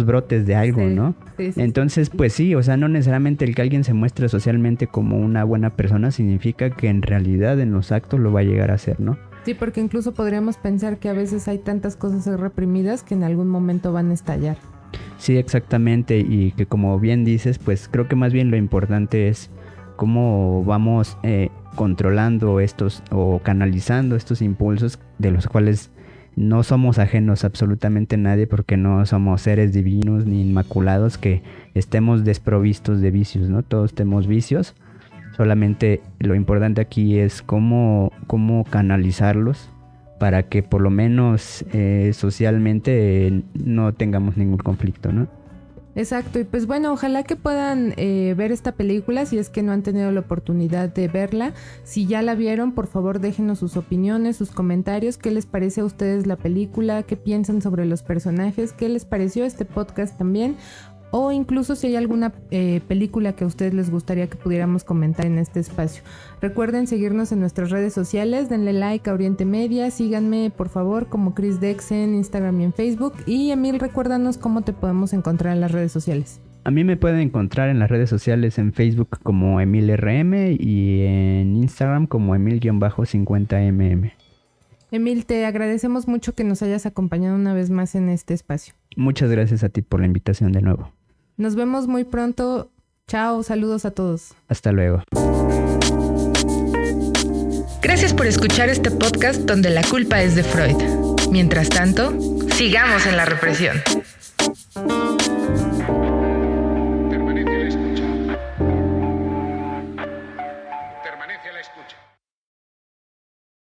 brotes de algo, sí, ¿no? Sí. Entonces, pues sí, o sea, no necesariamente el que alguien se muestre socialmente como una buena persona significa que en realidad en los actos lo va a llegar a hacer, ¿no? Sí, porque incluso podríamos pensar que a veces hay tantas cosas reprimidas que en algún momento van a estallar. Sí, exactamente, y que como bien dices, pues creo que más bien lo importante es cómo vamos controlando estos o canalizando estos impulsos de los cuales no somos ajenos absolutamente nadie, porque no somos seres divinos ni inmaculados que estemos desprovistos de vicios, ¿no? Todos tenemos vicios, solamente lo importante aquí es cómo canalizarlos para que por lo menos socialmente no tengamos ningún conflicto, ¿no? Exacto, y pues bueno, ojalá que puedan ver esta película si es que no han tenido la oportunidad de verla. Si ya la vieron, por favor déjenos sus opiniones, sus comentarios, qué les parece a ustedes la película, qué piensan sobre los personajes, qué les pareció este podcast también, o incluso si hay alguna película que a ustedes les gustaría que pudiéramos comentar en este espacio. Recuerden seguirnos en nuestras redes sociales, denle like a Oriente Media, síganme por favor como Chris Dex en Instagram y en Facebook. Y Emil, recuérdanos cómo te podemos encontrar en las redes sociales. A mí me pueden encontrar en las redes sociales en Facebook como EmilRM y en Instagram como Emil-50mm. Emil, te agradecemos mucho que nos hayas acompañado una vez más en este espacio. Muchas gracias a ti por la invitación de nuevo. Nos vemos muy pronto. Chao, saludos a todos. Hasta luego. Gracias por escuchar este podcast donde la culpa es de Freud. Mientras tanto, sigamos en la represión.